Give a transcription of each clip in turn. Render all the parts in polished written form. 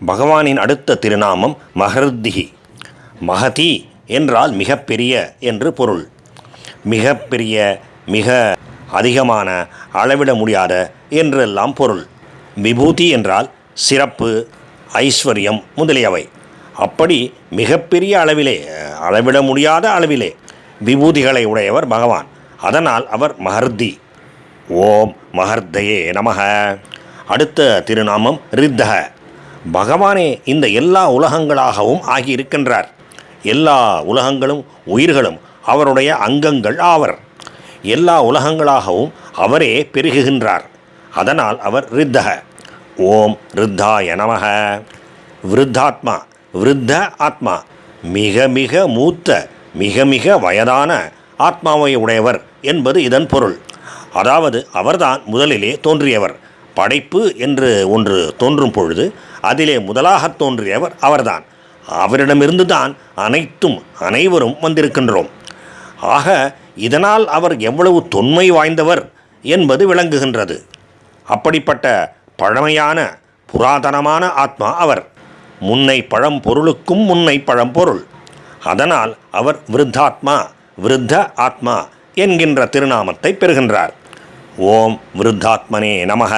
பகவானின் அடுத்த திருநாமம் மஹர்திஹி. மகதி என்றால் மிகப்பெரிய என்று பொருள். மிகப்பெரிய, மிக அதிகமான, அளவிட முடியாத என்றெல்லாம் பொருள். விபூதி என்றால் சிறப்பு, ஐஸ்வர்யம் முதலியவை. அப்படி மிகப்பெரிய அளவிலே, அளவிட முடியாத அளவிலே விபூதிகளை உடையவர் பகவான். அதனால் அவர் மஹர்தி. ஓம் மஹர்தயே நமக. அடுத்த திருநாமம் ரித்தக. பகவானே இந்த எல்லா உலகங்களாகவும் ஆகியிருக்கின்றார். எல்லா உலகங்களும் உயிர்களும் அவருடைய அங்கங்கள் ஆவர். எல்லா உலகங்களாகவும் அவரே பெருகுகின்றார். அதனால் அவர் ரித்தக. ஓம் ரித்தாய நமக. விருத்தாத்மா. விருத்த ஆத்மா, மிக மிக மூத்த, மிக மிக வயதான ஆத்மாவை உடையவர் என்பது இதன் பொருள். அதாவது அவர்தான் முதலிலே தோன்றியவர். படைப்பு என்று ஒன்று தோன்றும் பொழுது அதிலே முதலாக தோன்றியவர் அவர்தான். அவரிடமிருந்து தான் அனைத்தும் அனைவரும் வந்திருக்கின்றோம். ஆக இதனால் அவர் எவ்வளவு தொன்மை வாய்ந்தவர் என்பது விளங்குகின்றது. அப்படிப்பட்ட பழமையான புராதனமான ஆத்மா அவர். முன்னை பழம்பொருளுக்கும் முன்னை பழம்பொருள். அதனால் அவர் விருத்தாத்மா, விருத்த ஆத்மா என்கின்ற திருநாமத்தை பெறுகின்றார். ஓம் விருத்தாத்மனே நமக.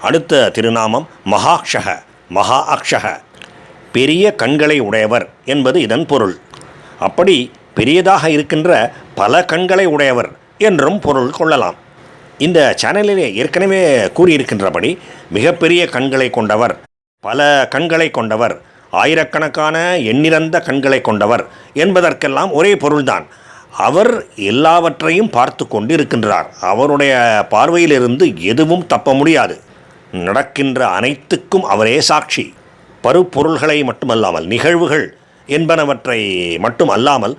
அடுத்த திருநாமம் மகாக்ஷக. மகா அக்ஷக, பெரிய கண்களை உடையவர் என்பது இதன் பொருள். அப்படி பெரியதாக இருக்கின்ற பல கண்களை உடையவர் என்றும் பொருள் கொள்ளலாம். இந்த சேனலிலே ஏற்கனவே கூறியிருக்கின்றபடி மிகப்பெரிய கண்களை கொண்டவர், பல கண்களை கொண்டவர், ஆயிரக்கணக்கான எண்ணிறந்த கண்களை கொண்டவர் என்பதற்கெல்லாம் ஒரே பொருள்தான். அவர் எல்லாவற்றையும் பார்த்து கொண்டு இருக்கின்றார். அவருடைய பார்வையிலிருந்து எதுவும் தப்ப முடியாது. நடக்கின்ற அனைத்துக்கும் அவரே சாட்சி. பருப்பொருள்களை மட்டுமல்லாமல், நிகழ்வுகள் என்பனவற்றை மட்டும் அல்லாமல்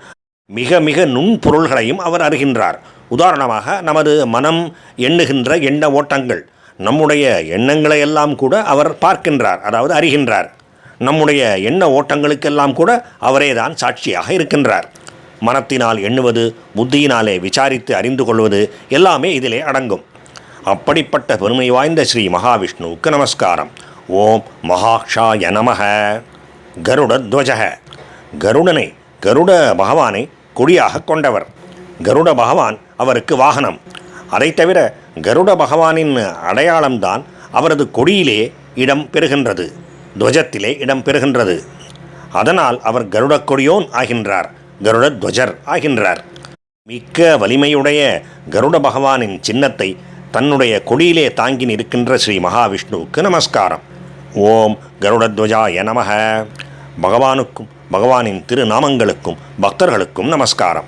மிக மிக நுண்பொருள்களையும் அவர் அறிகின்றார். உதாரணமாக நமது மனம் எண்ணுகின்ற எண்ண ஓட்டங்கள், நம்முடைய எண்ணங்களை எல்லாம் கூட அவர் பார்க்கின்றார், அதாவது அறிகின்றார். நம்முடைய எண்ண ஓட்டங்களுக்கெல்லாம் கூட அவரே தான் சாட்சியாக இருக்கின்றார். மனத்தினால் எண்ணுவது, புத்தியினாலே விசாரித்து அறிந்து கொள்வது எல்லாமே இதிலே அடங்கும். அப்படிப்பட்ட பெருமை வாய்ந்த ஸ்ரீ மகாவிஷ்ணுவுக்கு நமஸ்காரம். ஓம் மகாக்ஷாய நமக. கருடத்வஜக. கருடனை, கருட பகவானை கொடியாக கொண்டவர். கருட பகவான் அவருக்கு வாகனம். அதை தவிர கருட பகவானின் அடையாளம்தான் அவரது கொடியிலே இடம் பெறுகின்றது, துவஜத்திலே இடம் பெறுகின்றது. அதனால் அவர் கருட கொடியோன் ஆகின்றார், கருடத்வஜர் ஆகின்றார். மிக்க வலிமையுடைய கருட பகவானின் சின்னத்தை தன்னுடைய கொடியிலே தாங்கி நிற்கின்ற ஸ்ரீ மகாவிஷ்ணுவுக்கு நமஸ்காரம். ஓம் கருடத்வஜாய நமக. பகவானுக்கும் பகவானின் திருநாமங்களுக்கும் பக்தர்களுக்கும் நமஸ்காரம்.